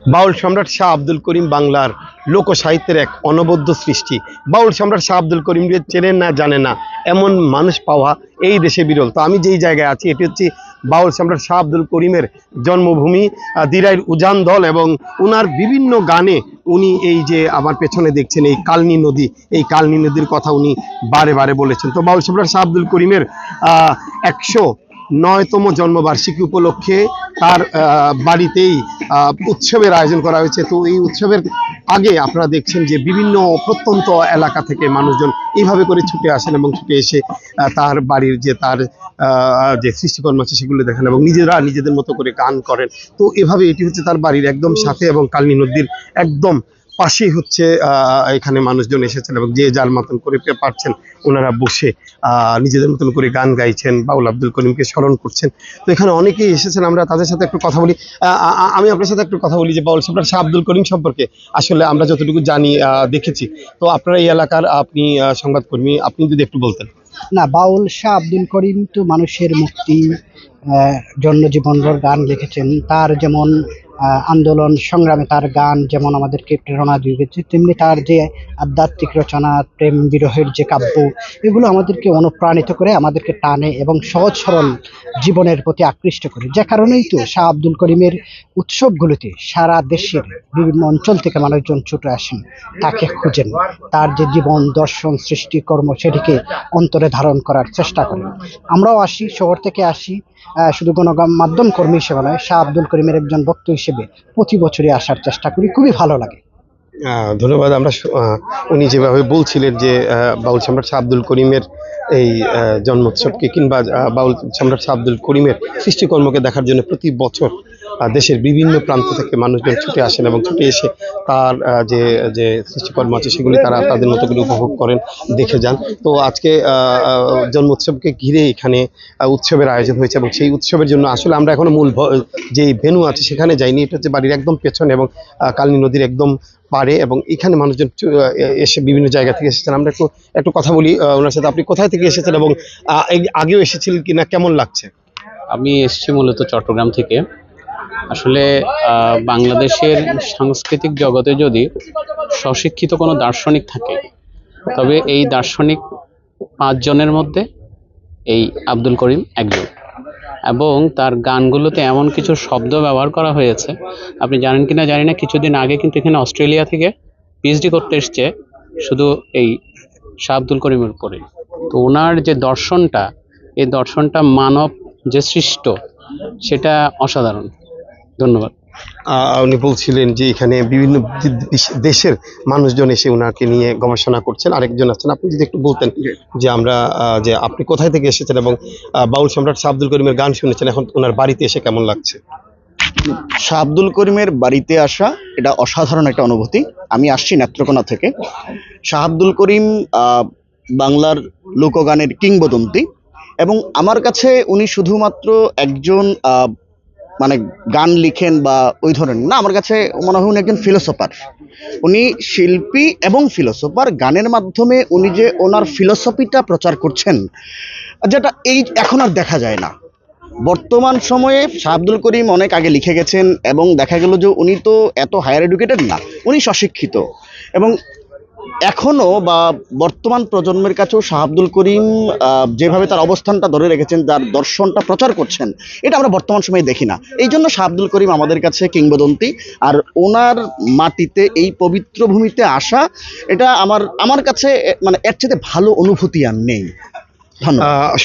বাউল সম্রাট শাহ আব্দুল করিম বাংলার লোক সাহিত্যের এক অনবদ্য সৃষ্টি। বাউল সম্রাট শাহ আব্দুল করিমকে চেনেন না জানে না এমন মানুষ পাওয়া এই দেশে বিরল। তো আমি যেই জায়গায় আছি এটি হচ্ছে বাউল সম্রাট শাহ আব্দুল করিমের জন্মভূমি দিরাইর উজান দল, এবং উনার বিভিন্ন গানে উনি এই যে আমার পেছনে দেখছেন এই কালনী নদী, এই কালনী নদীর কথা উনি বারে বারে বলেছেন। তো বাউল সম্রাট শাহ আব্দুল করিমের 109তম জন্মবার্ষিকী উপলক্ষে তার বাড়িতেই উৎসবের আয়োজন করা হয়েছে। তো এই উৎসবের আগে আপনারা দেখছেন যে বিভিন্ন প্রত্যন্ত এলাকা থেকে মানুষজন এইভাবে করে ছুটে আসেন এবং ছুটে এসে তার বাড়ির যে তার যে সৃষ্টিকর্ম আছে সেগুলো দেখেন এবং নিজেরা নিজেদের মতো করে গান করেন। তো এভাবে এটি হচ্ছে তার বাড়ির একদম সাথে এবং কালনী নদীর একদম পাশেই হচ্ছে এখানে মানুষজন এসেছেন এবং যে যার মতন করে পারছেন ওনারা বসে নিজেদের মতন করে গান গাইছেন, বাউল আব্দুল করিমকে স্মরণ করছেন। তো এখানে অনেকেই এসেছেন, আমরা তাদের সাথে একটু কথা বলি। আমি আপনার সাথে একটু কথা বলি যে বাউল সম্রাট শাহ আব্দুল করিম সম্পর্কে আসলে আমরা যতটুকু জানি দেখেছি। তো আপনারা এই এলাকার আপনি সংবাদকর্মী, আপনি যদি একটু বলতেন। না, বাউল শাহ আব্দুল করিম তো মানুষের মুক্তি জন্য জীবনভর গান লিখেছেন। তার যেমন আন্দোলন সংগ্রামে তার গান যেমন আমাদেরকে প্রেরণা জুগিয়েছে, তেমনি তার যে আধ্যাত্মিক রচনা, প্রেম বিরহের যে কাব্য, এগুলো আমাদেরকে অনুপ্রাণিত করে, আমাদেরকে টানে এবং সহজ সরল জীবনের প্রতি আকৃষ্ট করে। যে কারণেই তো শাহ আব্দুল করিমের উৎসবগুলোতে সারা দেশের বিভিন্ন অঞ্চল থেকে মানুষজন ছুটে আসেন, তাকে খুঁজেন, তার যে জীবন দর্শন সৃষ্টিকর্ম সেটিকে অন্তরে ধারণ করার চেষ্টা করেন। আমরাও আসি, শহর থেকে আসি, শুধু গণমাধ্যম কর্মী হিসেবে নয়, শাহ আব্দুল করিমের একজন ভক্ত হিসেবে প্রতি বছরই আসার চেষ্টা করি। খুবই ভালো লাগে। ধন্যবাদ। আমরা উনি যেভাবে বলছিলেন যে বাউল সম্রাট শাহ আব্দুল করিমের এই জন্মোৎসবকে কিংবা বাউল সম্রাট শাহ আব্দুল করিমের সৃষ্টিকর্মকে দেখার জন্য প্রতি বছর দেশের বিভিন্ন প্রান্ত থেকে মানুষজন ছুটে আসেন এবং ছুটে এসে তার যে যে সৃষ্টিকর্ম আছে সেগুলি তারা তাদের মতো করে উপভোগ করেন, দেখে যান। তো আজকে জন্মোৎসবকে ঘিরে এখানে উৎসবের আয়োজন হয়েছে এবং সেই উৎসবের জন্য আসলে আমরা এখনো মূল যে ভেন্যু আছে সেখানে যাইনি। এটা হচ্ছে বাড়ির একদম পেছনে এবং কালনী নদীর একদম পারে, এবং এখানে মানুষজন এসে বিভিন্ন জায়গা থেকে এসেছেন। আমরা একটু একটু কথা বলি ওনার সাথে। আপনি কোথায় থেকে এসেছেন এবং আগেও এসেছিলেন কিনা, কেমন লাগছে? আমি এসেছি মূলত চট্টগ্রাম থেকে। আসলে বাংলাদেশের সাংস্কৃতিক জগতে যদি স্বশিক্ষিত কোনো দার্শনিক থাকে, তবে এই দার্শনিক 5 জনের মধ্যে এই আব্দুল করিম একজন। এবং তার গানগুলোতে এমন কিছু শব্দ ব্যবহার করা হয়েছে, আপনি জানেন কিনা জানি না, কিছুদিন আগে কিন্তু এখানে অস্ট্রেলিয়া থেকে পিএইচডি করতে এসছে শুধু এই শাহ আব্দুল করিমের উপরে। তো ওনার যে দর্শনটা, এই দর্শনটা মানব যে সৃষ্ট, সেটা অসাধারণ। ধন্যবাদ। উনি বলছিলেন যে এখানে বিভিন্ন দেশের মানুষজন এসে ওনাকে নিয়ে গবেষণা করছেন। আরেকজন আছেন, আপনি যদি একটু বলতেন যে আমরা যে আপনি কোথায় থেকে এসেছেন এবং বাউল সম্রাট শাহ আব্দুল করিমের গান শুনেছেন, এখন ওনার বাড়িতে এসে কেমন লাগছে? শাহ আব্দুল করিমের বাড়িতে আসা এটা অসাধারণ একটা অনুভূতি। আমি আসছি নেত্রকোনা থেকে। শাহ আব্দুল করিম বাংলার লোকগানের কিংবদন্তি, এবং আমার কাছে উনি শুধুমাত্র একজন মানে গান লিখেন বা ওই ধরনের না, আমার কাছে মনে হয় উনি একজন ফিলোসফার। উনি শিল্পী এবং ফিলোসফার। গানের মাধ্যমে উনি যে ওনার ফিলোসফিটা প্রচার করছেন, যেটা এই এখন আর দেখা যায় না। বর্তমান সময়ে শাহ আব্দুল করিম অনেক আগে লিখে গেছেন এবং দেখা গেল যে উনি তো এত হায়ার এডুকেটেড না, উনি স্বশিক্ষিত। এবং এখনো বা বর্তমান প্রজন্মের কাছেও শাহ আব্দুল করিম যেভাবে তার অবস্থানটা ধরে রেখেছেন, যার দর্শনটা প্রচার করছেন, এটা আমরা বর্তমান সময়ে দেখি না। এই জন্য শাহ আব্দুল করিম আমাদের কাছে কিংবদন্তি। আর ওনার মাটিতে, এই পবিত্র ভূমিতে আসা, এটা আমার কাছে মানে এর চেয়ে ভালো অনুভূতি আর নেই।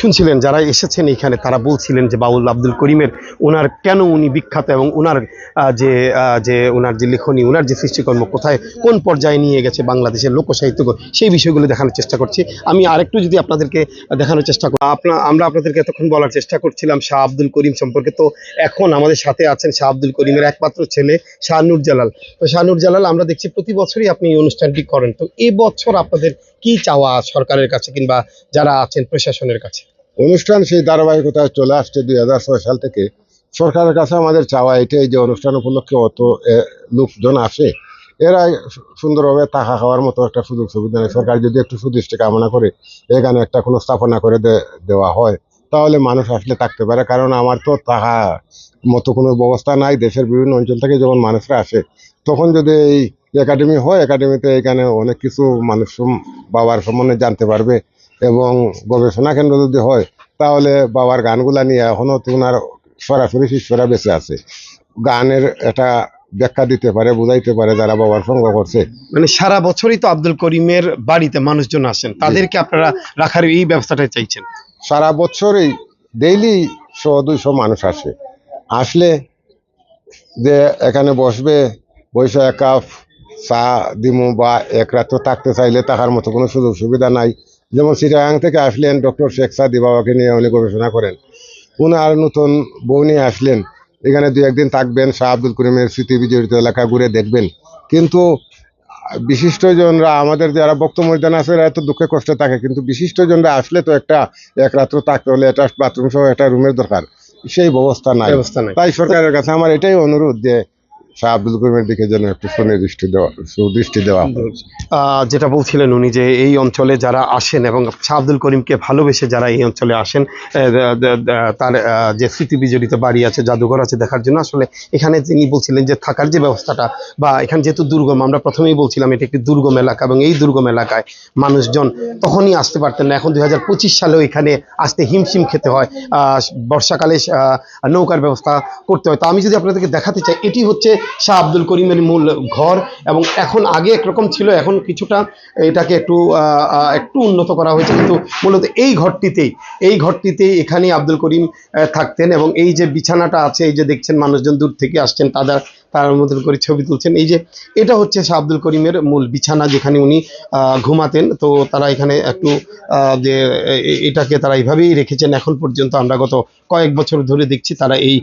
শুনছিলেন যারা এসেছেন এখানে, তারা বলছিলেন যে বাউল আব্দুল করিমের ওনার কেন উনি বিখ্যাত এবং ওনার যে যে ওনার যে লেখনী, ওনার যে সৃষ্টিকর্ম কোথায় কোন পর্যায়ে নিয়ে গেছে বাংলাদেশের লোকসাহিত্য, সেই বিষয়গুলো দেখানোর চেষ্টা করছি। আমি আরেকটু যদি আপনাদেরকে দেখানোর চেষ্টা করি, আমরা আপনাদেরকে এতক্ষণ বলার চেষ্টা করছিলাম শাহ আব্দুল করিম সম্পর্কে। তো এখন আমাদের সাথে আছেন শাহ আব্দুল করিমের একমাত্র ছেলে শাহ নূরজালাল। তো শাহ নূরজালাল, আমরা দেখছি প্রতি বছরই আপনি এই অনুষ্ঠানটি করেন। তো এবছর আপনাদের কি চাওয়া সরকারের কাছে কিংবা যারা আছেন প্রশাসনের কাছে? অনুষ্ঠান সেই ধারাবাহিকতায় চলে আসছে 2006 সাল থেকে। সরকারের কাছে আমাদের চাওয়া এটাই যে অনুষ্ঠান উপলক্ষে অত লোকজন আসে, এরা সুন্দরভাবে থাকা খাওয়ার মতো একটা সুযোগ সুবিধা নেই। সরকার যদি একটু সুদৃষ্টি কামনা করে এখানে একটা কোনো স্থাপনা করে দেওয়া হয়, তাহলে মানুষ আসলে থাকতে পারে, কারণ আমার তো থাকা মতো কোনো ব্যবস্থা নাই। দেশের বিভিন্ন অঞ্চল থেকে যখন মানুষরা আসে, তখন যদি এই একাডেমি হয়, একাডেমিতে এখানে অনেক কিছু মানুষ বাবার সম্বন্ধে জানতে পারবে, এবং গবেষণা কেন্দ্র যদি হয়, তাহলে বাবার গানগুলা নিয়ে এখনো তো ওনার সরাসরি শিষ্যরা বেঁচে আছে, গানের একটা ব্যাখ্যা দিতে পারে, বুঝাইতে পারে যারা বাবার সঙ্গ করছে। মানে সারা বছরই তো আব্দুল করিমের বাড়িতে মানুষজন আসেন, তাদেরকে আপনারা রাখার এই ব্যবস্থাটাই চাইছেন? সারা বছরই ডেইলি 100-200 মানুষ আসলে যে এখানে বসবে, বসে এক কাপ চা দিমু বা এক রাত থাকতে চাইলে থাকার মতো কোনো সুযোগ সুবিধা নাই। যেমন চিটাগাং থেকে আসলেন ডক্টর শেখ সাদি বাবাকে নিয়ে উনি গবেষণা করেন, উনার নতুন বউ নিয়ে আসলেন, এখানে 2-1 দিন থাকবেন, শাহ আব্দুল করিমের স্মৃতি বিজড়িত এলাকা ঘুরে দেখবেন। কিন্তু বিশিষ্টজনরা, আমাদের যারা ভক্ত ময়দান আছে, এরা তো দুঃখে কষ্টে থাকে, কিন্তু বিশিষ্টজনরা আসলে তো এক রাত্র থাকতে হলে একটা বাথরুম সহ একটা রুমের দরকার, সেই ব্যবস্থা নাই। তাই সরকারের কাছে আমার এটাই অনুরোধ যে শাহ আব্দুল করিমের দিকে যেন একটু সুদৃষ্টি দেওয়া হয়। যেটা বলছিলেন উনি, যে এই অঞ্চলে যারা আসেন এবং শাহ আব্দুল করিমকে ভালোবেসে যারা এই অঞ্চলে আসেন, তার যে স্মৃতি বিজড়িত বাড়ি আছে, জাদুঘর আছে দেখার জন্য, আসলে এখানে তিনি বলছিলেন যে থাকার যে ব্যবস্থাটা, বা এখানে যেহেতু দুর্গম, আমরা প্রথমেই বলছিলাম এটি একটি দুর্গম এলাকা, এবং এই দুর্গম এলাকায় মানুষজন তখনই আসতে পারতেন না। এখন 2025 সালেও এখানে আসতে হিমশিম খেতে হয়, বর্ষাকালে নৌকার ব্যবস্থা করতে হয়। তো আমি যদি আপনাদেরকে দেখাতে চাই, এটি হচ্ছে শাহ আব্দুল করিমের মূল ঘর, এবং এখন আগে একরকম ছিল, এখন কিছুটা এটাকে একটু উন্নত করা হয়েছে, কিন্তু মূলত এই ঘরটিতেই এখানেই আব্দুল করিম থাকতেন। এবং এই যে বিছানাটা আছে, এই যে দেখছেন মানুষজন দূর থেকে আসছেন, তার মতন করে ছবি তুলছেন, এই যে এটা হচ্ছে শাহ আব্দুল করিমের মূল বিছানা, যেখানে উনি ঘুমাতেন। তো তারা এখানে একটু যে এটাকে তারা এইভাবেই রেখেছেন এখন পর্যন্ত। আমরা গত কয়েক বছর ধরে দেখছি তারা এই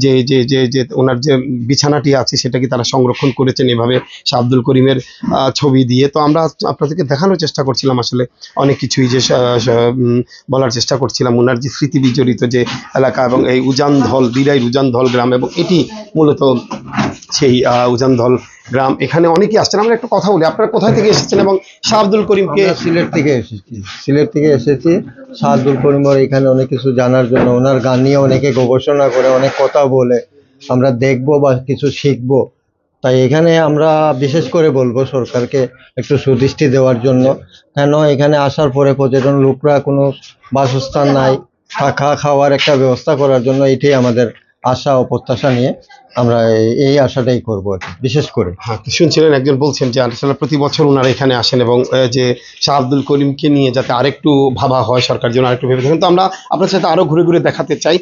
যে যে যে যে ওনার যে বিছানাটি আছে সেটাকে তারা সংরক্ষণ করেছেন এভাবে শাহ আব্দুল করিমের ছবি দিয়ে। তো আমরা আপনাদেরকে দেখানোর চেষ্টা করছিলাম আসলে অনেক কিছুই, যে বলার চেষ্টা করছিলাম ওনার যে স্মৃতি বিজড়িত যে এলাকা, এবং এই উজানধল, বিরাইর উজানধল গ্রাম, এবং এটি মূলত সেই উজানধল গ্রাম। এখানে অনেকেই আসছেন, আমরা একটু কথা বলি। আপনারা কোথায় থেকে এসেছেন এবং শাহ আব্দুল করিমকে? আমরা সিলেট থেকে এসেছি শাহ আব্দুল করিমের এখানে অনেক কিছু জানার জন্য। ওনার গান নিয়ে অনেকে গবেষণা করে, অনেক কথা বলে, আমরা দেখবো বা কিছু শিখবো। তাই এখানে আমরা বিশেষ করে বলবো সরকারকে একটু সুদৃষ্টি দেওয়ার জন্য, কেন এখানে আসার পরে পর্যটন লোকরা কোনো বাসস্থান নাই, থাকা খাওয়ার একটা ব্যবস্থা করার জন্য এটাই আমাদের আশা ও প্রত্যাশা নিয়ে আমরা এই আশাটাই করবো আর কি, বিশেষ করে। হ্যাঁ, শুনছিলেন একজন বলছেন যে আসলে প্রতি বছর ওনারা এখানে আসেন, এবং যে শাহ আব্দুল করিমকে নিয়ে যাতে আরেকটু ভাবা হয়, সরকার যেন আরেকটু ভেবে থাকেন। তো আমরা আপনার সাথে আরো ঘুরে ঘুরে দেখাতে চাই।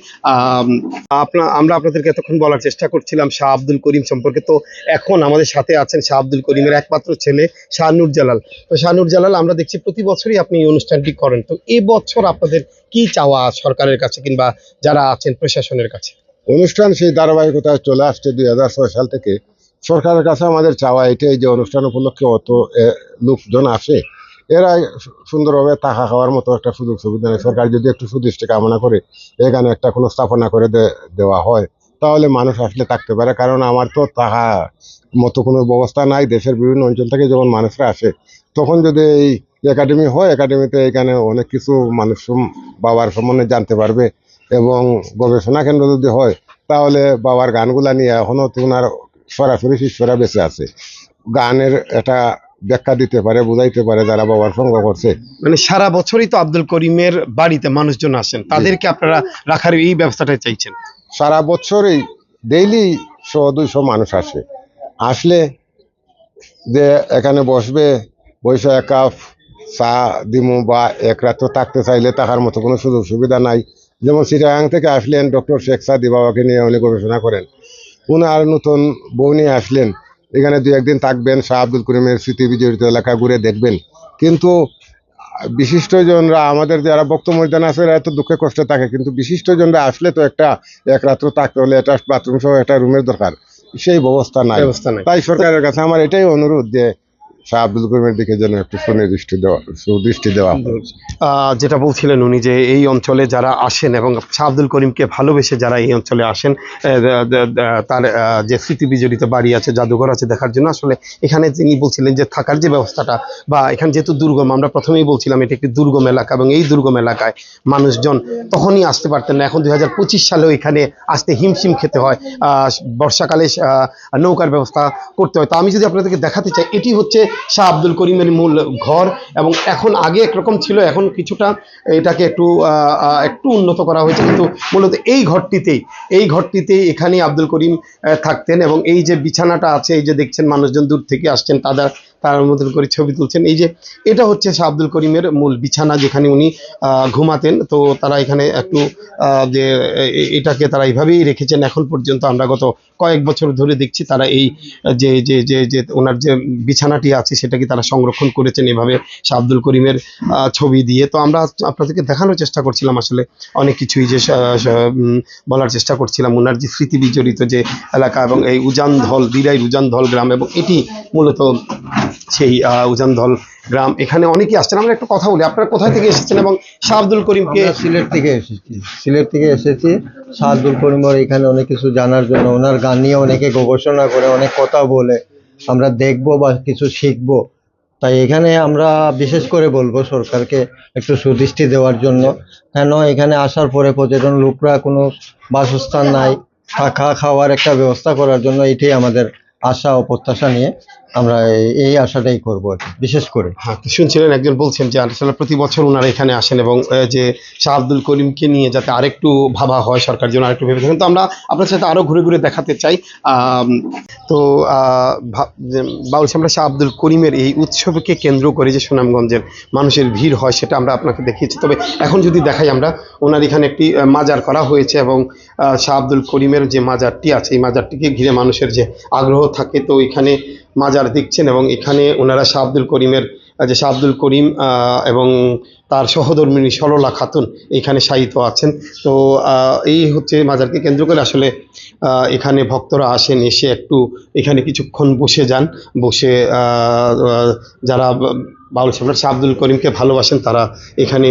আমরা আপনাদেরকে এতক্ষণ বলার চেষ্টা করছিলাম শাহ আব্দুল করিম সম্পর্কে। তো এখন আমাদের সাথে আছেন শাহ আব্দুল করিমের একমাত্র ছেলে শাহ নূরজালাল। তো শাহ নূরজালাল, আমরা দেখছি প্রতি বছরই আপনি এই অনুষ্ঠানটি করেন, তো এবছর আপনাদের কি চাওয়া সরকারের কাছে কিংবা যারা আছেন প্রশাসনের কাছে? অনুষ্ঠান সেই ধারাবাহিকতায় চলে আসছে 2006 সাল থেকে। সরকারের কাছে আমাদের চাওয়া এটাই যে অনুষ্ঠান উপলক্ষে অত লোকজন আসে, এরা সুন্দরভাবে থাকা খাওয়ার মতো একটা সুযোগ সুবিধা নেই। সরকার যদি একটু সুদৃষ্টি কামনা করে এখানে একটা কোনো স্থাপনা করে দেওয়া হয়, তাহলে মানুষ আসলে থাকতে পারে, কারণ আমার তো থাকা মতো কোনো ব্যবস্থা নাই। দেশের বিভিন্ন অঞ্চল থেকে যখন মানুষরা আসে, তখন যদি এই একাডেমি হয়, একাডেমিতে এখানে অনেক কিছু মানুষ বাবার সম্বন্ধে জানতে পারবে, এবং গবেষণা কেন্দ্র যদি হয়, তাহলে বাবার গানগুলা নিয়ে এখনো তো ওনার সরাসরি শিষ্যরা বেঁচে আছে, গানের একটা ব্যাখ্যা দিতে পারে, বুঝাইতে পারে যারা বাবার সঙ্গ করছে। মানে সারা বছরই তো আব্দুল করিমের বাড়িতে মানুষজন আসেন, তাদেরকে আপনারা রাখার এই ব্যবস্থাটাই চাইছেন? সারা বছরই ডেইলি 100-200 মানুষ আসলে যে এখানে বসবে, বসে এক কাপ চা দিমু বা এক রাত থাকতে চাইলে থাকার মতো কোনো সুযোগ সুবিধা নাই। যেমন চিটাগাং থেকে আসলেন ডক্টর শেখ সাদি বাবাকে নিয়ে উনি গবেষণা করেন, উনার নতুন বউ নিয়ে আসলেন, এখানে 2-1 দিন থাকবেন, শাহ আব্দুল করিমের স্মৃতি বিজড়িত এলাকা ঘুরে দেখবেন। কিন্তু বিশিষ্টজনরা, আমাদের যারা ভক্ত ময়দান আছে, এরা তো দুঃখে কষ্টে থাকে, কিন্তু বিশিষ্টজনরা আসলে তো এক রাত্র থাকতে হলে একটা বাথরুম সহ একটা রুমের দরকার, সেই ব্যবস্থা নাই। তাই সরকারের কাছে আমার এটাই অনুরোধ যে শাহ আব্দুল করিমের দিকে যেন একটু সুদৃষ্টি দেওয়া হয়। যেটা বলছিলেন উনি যে এই অঞ্চলে যারা আসেন এবং শাহ আব্দুল করিমকে ভালোবেসে যারা এই অঞ্চলে আসেন, তার যে স্মৃতি বিজড়িত বাড়ি আছে, জাদুঘর আছে দেখার জন্য, আসলে এখানে তিনি বলছিলেন যে থাকার যে ব্যবস্থাটা, বা এখানে যেহেতু দুর্গম, আমরা প্রথমেই বলছিলাম এটি একটি দুর্গম এলাকা, এবং এই দুর্গম এলাকায় মানুষজন তখনই আসতে পারতেন না। এখন 2025 সালেও এখানে আসতে হিমশিম খেতে হয়, বর্ষাকালে নৌকার ব্যবস্থা করতে হয়। তো আমি যদি আপনাদেরকে দেখাতে চাই, এটি হচ্ছে শাহ আব্দুল করিমের মূল ঘর, এবং এখন আগে একরকম ছিল, এখন কিছুটা এটাকে একটু উন্নত করা হয়েছে, কিন্তু মূলত এই ঘরটিতেই এখানেই আব্দুল করিম থাকতেন। এবং এই যে বিছানাটা আছে, এই যে দেখছেন মানুষজন দূর থেকে আসছেন, তার মতন করে ছবি তুলছেন, এই যে এটা হচ্ছে শাহ আব্দুল করিমের মূল বিছানা, যেখানে উনি ঘুমাতেন। তো তারা এখানে একটু যে এটাকে তারা এইভাবেই রেখেছেন এখন পর্যন্ত। আমরা গত কয়েক বছর ধরে দেখছি তারা এই যে যে যে যে ওনার যে বিছানাটি আছে সেটাকে তারা সংরক্ষণ করেছেন এভাবে শাহ আব্দুল করিমের ছবি দিয়ে। তো আমরা আপনাদেরকে দেখানোর চেষ্টা করছিলাম আসলে অনেক কিছুই, যে বলার চেষ্টা করছিলাম ওনার যে স্মৃতি বিজড়িত যে এলাকা, এবং এই উজানধল, দিরাইর উজানধল গ্রাম, এবং এটি মূলত সেই উজানধল গ্রাম। এখানে অনেকেই আসছেন। আমরা একটু কথা বলি, আপনারা কোথায় থেকে এসেছেন এবং শাহ আব্দুল করিমকে? আমরা সিলেট থেকে এসেছি শাহ আব্দুল করিমের এখানে অনেক কিছু জানার জন্য। ওনার গান নিয়ে অনেকে গবেষণা করে, অনেক কথা বলে, আমরা দেখবো বা কিছু শিখবো। তাই এখানে আমরা বিশেষ করে বলবো সরকারকে একটু সুদৃষ্টি দেওয়ার জন্য। কেন এখানে আসার পরে পর্যটন লোকরা কোনো বাসস্থান নাই, থাকা খাওয়ার একটা ব্যবস্থা করার জন্য এটাই আমাদের আশা ও প্রত্যাশা নিয়ে আমরা এই আশাটাই করবো আর কি, বিশেষ করে। হ্যাঁ, শুনছিলেন একজন বলছেন যে আসলে প্রতি বছর ওনারা এখানে আসেন, এবং যে শাহ আব্দুল করিমকে নিয়ে যাতে আরেকটু ভাবা হয়, সরকার যেন আরেকটু ভেবে থাকেন। তো আমরা আপনার সাথে আরও ঘুরে ঘুরে দেখাতে চাই। তো বাউল সম্রাট শাহ আব্দুল করিমের এই উৎসবকে কেন্দ্র করে যে সুনামগঞ্জের মানুষের ভিড় হয় সেটা আমরা আপনাকে দেখিয়েছি। তবে এখন যদি দেখাই, আমরা ওনার এখানে একটি মাজার করা হয়েছে, এবং শাহ আব্দুল করিমের যে মাজারটি আছে এই মাজারটিকে ঘিরে মানুষের যে আগ্রহ থাকে, তো এখানে মাজার দেখছেন, এবং এখানে ওনারা শাহ আব্দুল করিমের যে শাহ আব্দুল করিম এবং তার সহধর্মিণী সরলা খাতুন এখানে শায়িত আছেন। তো এই হচ্ছে মাজারকে কেন্দ্র করে আসলে এখানে ভক্তরা আসেন, এসে একটু এখানে কিছুক্ষণ বসে যান, বসে যারা বাউল সম্রাট শাহ আব্দুল করিমকে ভালোবাসেন তারা এখানে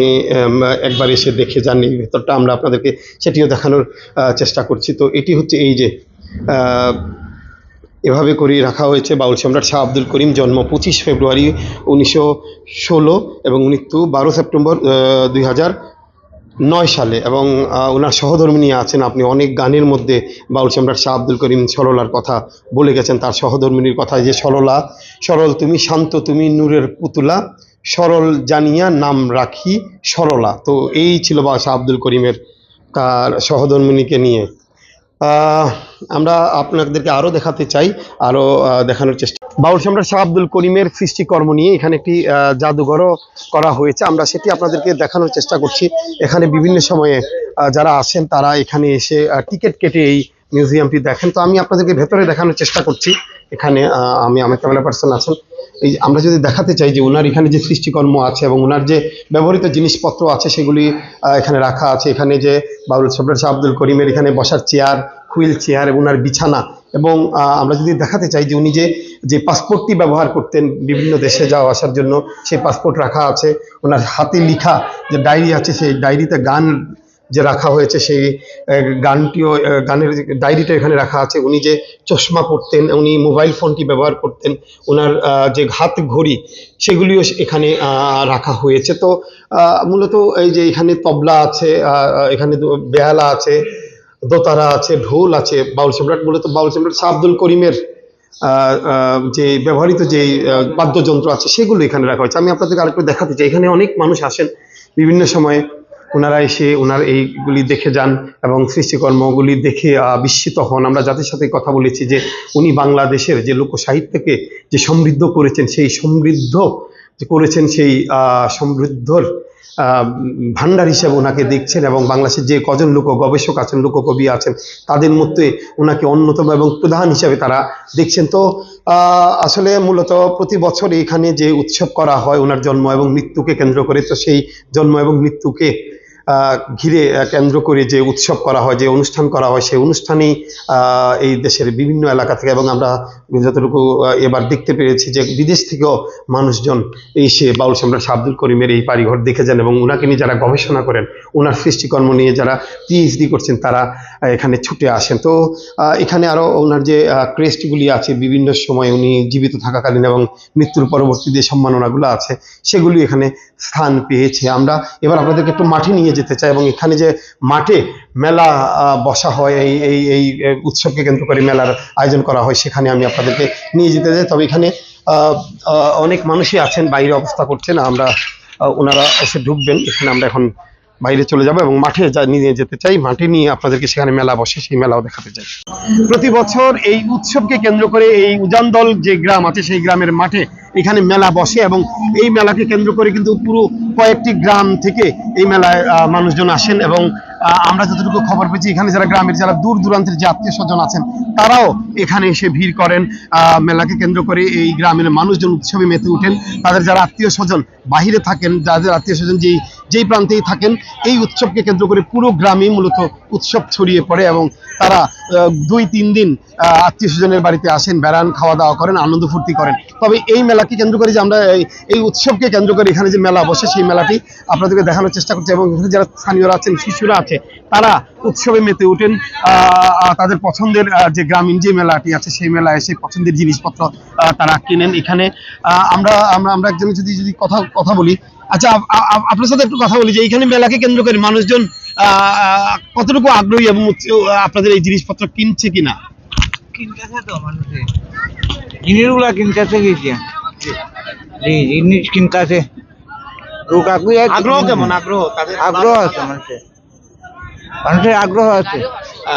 একবার এসে দেখে যান। এই ভেতরটা আমরা আপনাদেরকে সেটিও দেখানোর চেষ্টা করছি। তো এটি হচ্ছে এই যে এভাবে করে রাখা হয়েছে বাউল সম্রাট শাহ আব্দুল করিম, জন্ম 25 ফেব্রুয়ারি 1916 এবং মৃত্যু 12 সেপ্টেম্বর 2009 সালে। এবং ওনার সহধর্মিণী আছেন, আপনি অনেক গানের মধ্যে বাউল সম্রাট শাহ আব্দুল করিম সরলার কথা বলে গেছেন, তার সহধর্মিণীর কথা, যে সরলা, সরল তুমি শান্ত তুমি নূরের পুতুলা, সরল জানিয়া নাম রাখি সরলা। তো এই ছিল শাহ আব্দুল করিমের তার সহধর্মিণীকে নিয়ে। আমরা আপনাদেরকে আরও দেখাতে চাই, আরও দেখানোর চেষ্টা। বাউল সম্রাট শাহ আব্দুল করিমের সৃষ্টিকর্ম নিয়ে এখানে একটি জাদুঘরও করা হয়েছে, আমরা সেটি আপনাদেরকে দেখানোর চেষ্টা করছি। এখানে বিভিন্ন সময়ে যারা আসেন তারা এখানে এসে টিকিট কেটে এই মিউজিয়ামটি দেখেন। তো আমি আপনাদেরকে ভেতরে দেখানোর চেষ্টা করছি। এখানে আমার ক্যামেরা পার্সন আছেন, এই আমরা যদি দেখাতে চাই যে ওনার এখানে যে সৃষ্টিকর্ম আছে এবং ওনার যে ব্যবহৃত জিনিসপত্র আছে সেগুলি এখানে রাখা আছে। এখানে যে বাউল সম্রাট শাহ আব্দুল করিমের এখানে বসার চেয়ার, হুইল চেয়ার এবং ওনার বিছানা, এবং আমরা যদি দেখাতে চাই যে উনি যে পাসপোর্টটি ব্যবহার করতেন বিভিন্ন দেশে যাওয়া আসার জন্য, সেই পাসপোর্ট রাখা আছে। ওনার হাতে লেখা যে ডায়েরি আছে, সেই ডায়েরিতে গান যে রাখা হয়েছে, সেই গানের ডায়েরিটা এখানে রাখা আছে। উনি যে চশমা পরতেন, উনি মোবাইল ফোনটি ব্যবহার করতেন, ওনার যে হাত ঘড়ি সেগুলিও এখানে রাখা হয়েছে। তো মূলত এই যে এখানে তবলা আছে, এখানে বেহালা আছে, দোতারা আছে, ঢোল আছে। বাউল সম্রাট মূলত বাউল সম্রাট শাহ আব্দুল করিমের যে ব্যবহৃত যে বাদ্যযন্ত্র আছে সেগুলো এখানে রাখা হয়েছে। আমি আপনাদেরকে আরেকটু দেখাতে চাই, এখানে অনেক মানুষ আসেন বিভিন্ন সময়ে, ওনারা এসে ওনার এইগুলি দেখে যান এবং সৃষ্টিকর্মগুলি দেখে বিস্মিত হন। আমরা যাদের সাথে কথা বলেছি যে উনি বাংলাদেশের যে লোকসাহিত্যকে যে সমৃদ্ধ করেছেন, সেই সমৃদ্ধর ভান্ডার হিসেবে ওনাকে দেখছেন, এবং বাংলাদেশের যে কজন গবেষক আছেন, লোককবি আছেন, তাদের মধ্যে ওনাকে অন্যতম এবং প্রধান হিসেবে তারা দেখছেন। তো আসলে মূলত প্রতি বছর এখানে যে উৎসব করা হয় ওনার জন্ম এবং মৃত্যুকে কেন্দ্র করে, তো সেই জন্ম এবং মৃত্যুকে ঘিরে কেন্দ্র করে যে উৎসব করা হয়, যে অনুষ্ঠান করা হয়, সেই অনুষ্ঠানেই এই দেশের বিভিন্ন এলাকা থেকে, এবং আমরা যতটুকু এবার দেখতে পেরেছি যে বিদেশ থেকেও মানুষজন এসে বাউল সম্রাট শাহ আব্দুল করিমের এই বাড়িঘর দেখে যান, এবং ওনাকে নিয়ে যারা গবেষণা করেন, ওনার সৃষ্টিকর্ম নিয়ে যারা পিএইচডি করছেন, তারা এখানে ছুটে আসেন। তো এখানে আরও ওনার যে ক্রেস্টগুলি আছে, বিভিন্ন সময় উনি জীবিত থাকাকালীন এবং মৃত্যুর পরবর্তী যে সম্মাননাগুলো আছে, সেগুলি এখানে স্থান পেয়েছে। আমরা এবার আপনাদেরকে একটু মাঠে নিয়ে যেতে চাই, এবং এখানে যে মাঠে মেলা বসা হয়, এই এই এই উৎসবকে কেন্দ্র করে মেলার আয়োজন করা হয়, সেখানে আমি আপনাদেরকে নিয়ে যেতে চাই। তবে এখানে অনেক মানুষই আছেন, বাইরে অবস্থা করছেন, আমরা ওনারা এসে ঢুকবেন। এখানে আমরা এখন বাইরে চলে যাব এবং মাঠে নিয়ে যেতে চাই, মাঠে নিয়ে আপনাদেরকে সেখানে মেলা বসে, সেই মেলাও দেখাতে চাই। প্রতি বছর এই উৎসবকে কেন্দ্র করে এই উজানদল যে গ্রাম আছে, সেই গ্রামের মাঠে এখানে মেলা বসে, এবং এই মেলাকে কেন্দ্র করে কিন্তু পুরো কয়েকটি গ্রাম থেকে এই মেলায় মানুষজন আসেন। এবং আমরা যতটুকু খবর পেয়েছি, এখানে যারা গ্রামের যারা দূর দূরান্তের যে আত্মীয় স্বজন আছেন, তারাও এখানে এসে ভিড় করেন। মেলাকে কেন্দ্র করে এই গ্রামের মানুষজন উৎসবে মেতে উঠেন। তাদের যারা আত্মীয় স্বজন বাহিরে থাকেন, যাদের আত্মীয় স্বজন যেই প্রান্তেই থাকেন, এই উৎসবকে কেন্দ্র করে পুরো গ্রামে মূলত উৎসব ছড়িয়ে পড়ে, এবং তারা 2-3 দিন আত্মীয় স্বজনের বাড়িতে আসেন, বেড়ান, খাওয়া দাওয়া করেন, আনন্দ ফুর্তি করেন। তবে এই মেলাকে কেন্দ্র করে যে আমরা এই উৎসবকে কেন্দ্র করে এখানে যে মেলা বসে, সেই মেলাটি আপনাদেরকে দেখানোর চেষ্টা করছি। এবং এখানে যারা স্থানীয়রা আছেন, শিশুরা আছে, তারা উৎসবে মেতে ওঠেন। তাদের পছন্দের যে গ্রামীণ যে মেলাটি আছে, সেই মেলায় এসে পছন্দের জিনিসপত্র তারা কেনেন। এখানে আমরা একজন যদি কথা বলি, আচ্ছা আপনার সাথে একটু কথা বলি যে এইখানে মেলাকে কেন্দ্র করে মানুষজন কতটুকু আগ্রহী এবং আপনাদের এই জিনিসপত্র কিনছে কিনা? কিনতেছে তো মানুষে, জিনিসগুলা কিনতেছে, গেছে জিনিস কিনতেছে। আগ্রহ কেমন? আগ্রহ আছে মানুষের আগ্রহ আছে।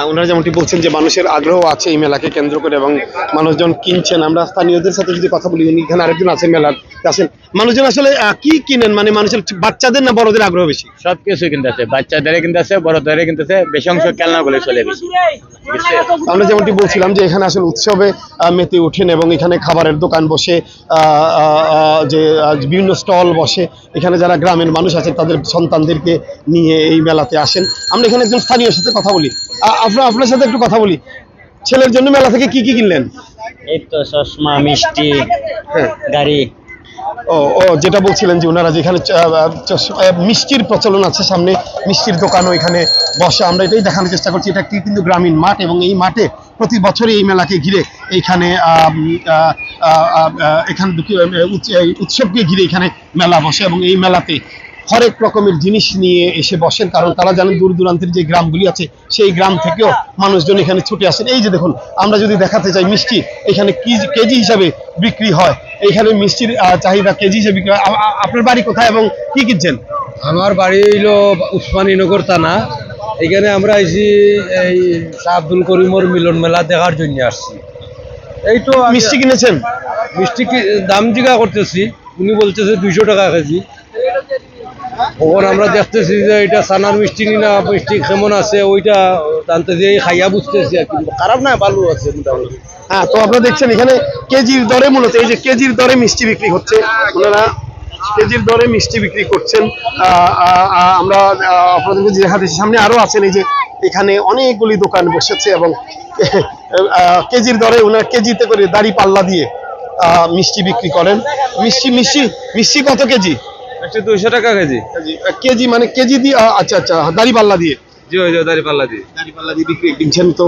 ওনারা যেমনটি বলছেন যে মানুষের আগ্রহ আছে এই মেলাকে কেন্দ্র করে, এবং মানুষজন কিনছেন। আমরা স্থানীয়দের সাথে যদি কথা বলি, উনি এখানে আরেকজন আছে মেলার আছেন, মানুষজন আসলে কি কিনেন, মানে মানুষের বাচ্চাদের না বড়দের আগ্রহ বেশি? সবকিছু কিনতেছে, বাচ্চাদের কিনতেছে, বড়দের কিনতেছে, বেশি অংশ খেলনাগুলো চলে বেশি। আমরা যেমনটি বলছিলাম যে এখানে আসলে উৎসবে মেতে ওঠেন, এবং এখানে খাবারের দোকান বসে, যে বিভিন্ন স্টল বসে। এখানে যারা গ্রামের মানুষ আছেন, তাদের সন্তানদেরকে নিয়ে এই মেলাতে আসেন। আমরা এখানে একজন স্থানীয় সাথে কথা বলি, আপনার সাথে একটু কথা বলি। ছেলের জন্য মেলা থেকে কি কি কিনলেন? এই তো চশমা, মিষ্টি, গাড়ি। ও যেটা বলছিলেন যে ওনারা যেখানে মিষ্টির প্রচলন আছে, সামনে মিষ্টির দোকানও এখানে বসে। আমরা এটাই দেখানোর চেষ্টা করছি। এটা একটি কিন্তু গ্রামীণ মাঠ, এবং এই মাঠে প্রতি বছরই এই মেলাকে ঘিরে এইখানে উৎসবকে ঘিরে এখানে মেলা বসে, এবং এই মেলাতে হরেক রকমের জিনিস নিয়ে এসে বসেন, কারণ তারা জানেন দূর দূরান্তের যে গ্রামগুলি আছে, সেই গ্রাম থেকেও মানুষজন এখানে ছুটে আসেন। এই যে দেখুন, আমরা যদি দেখাতে চাই, মিষ্টি এখানে কেজি হিসাবে বিক্রি হয়। এখানে মিষ্টির চাহিদা কেজি হিসেবে বিক্রি হয়। আপনার বাড়ি কোথায় এবং কি কিনছেন? আমার বাড়ি হইল উসমানীনগর থানা। এখানে আমরা আইছি এই শাহ আব্দুল করিমর মিলন মেলা দেখার জন্য আসছি। এই তো মিষ্টি কিনেছেন? মিষ্টি দাম জিজ্ঞা করতেছি, উনি বলতেছে 200 টাকা কেজি। ওখানে আমরা দেখতেছি যে এটা সানার মিষ্টি না মিষ্টি কেমন আছে, ওইটা জানতেছি, খাইয়া বুঝতেছি আর কি। খারাপ না, ভালো আছে মোটামুটি। হ্যাঁ, তো আপনারা দেখছেন এখানে কেজির দরে, মূলত এই যে কেজির দরে মিষ্টি বিক্রি হচ্ছে, ওনারা কেজির দরে মিষ্টি বিক্রি করছেন। আমরা আপনাদেরকে দেখাতেছি, সামনে আরো আছেন। এই যে এখানে অনেকগুলি দোকান বসেছে, এবং কেজির দরে ওনারা কেজিতে করে দাড়ি পাল্লা দিয়ে মিষ্টি বিক্রি করেন। মিষ্টি কত কেজি? 200 টাকা কেজি। কেজি মানে কেজি দিয়ে? আচ্ছা, দাড়ি পাল্লা দিয়ে? জি, ওই যে দাড়ি পাল্লা দিয়ে বিক্রি দিচ্ছেন। তো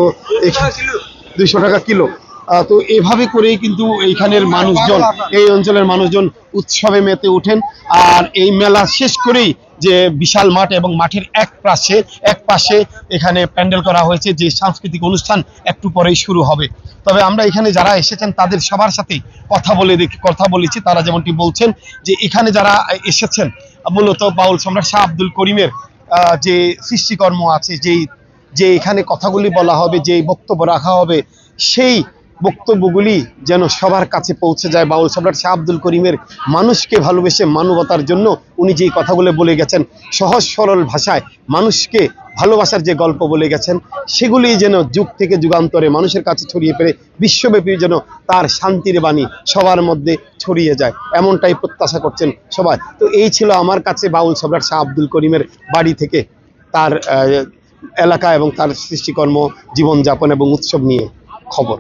200 টাকা কিলো। তো এভাবে করেই কিন্তু এইখানের মানুষজন, এই অঞ্চলের মানুষজন উৎসবে মেতে ওঠেন। আর এই মেলা শেষ করেই যে বিশাল মাঠ, এবং মাঠের এক পাশে এখানে প্যান্ডেল করা হয়েছে, যে সাংস্কৃতিক অনুষ্ঠান একটু পরেই শুরু হবে। তবে আমরা এখানে যারা এসেছেন তাদের সবার সাথে কথা বলেছি। তারা যেমনটি বলছেন যে এখানে যারা এসেছেন, মূলত বাউল সম্রাট শাহ আব্দুল করিমের যে সৃষ্টিকর্ম আছে, যে এখানে কথাগুলি বলা হবে, যে বক্তব্য রাখা হবে, সেই বক্তব্যগুলি যেন সবার কাছে পৌঁছে যায়। বাউল সম্রাট শাহ আব্দুল করিমের মানুষকে ভালোবেসে মানবতার জন্য উনি যেই কথাগুলো বলে গেছেন, সহজ সরল ভাষায় মানুষকে ভালোবাসার যে গল্প বলে গেছেন, সেগুলি যেন যুগ থেকে যুগান্তরে মানুষের কাছে ছড়িয়ে পড়ে বিশ্বব্যাপী যেন তার শান্তির বাণী সবার মধ্যে ছড়িয়ে যায়, এমনটাই প্রত্যাশা করছেন সবাই। তো এই ছিল আমার কাছে বাউল সম্রাট শাহ আব্দুল করিমের বাড়ি থেকে তার এলাকা এবং তার সৃষ্টিকর্ম, জীবনযাপন এবং উৎসব নিয়ে খবর।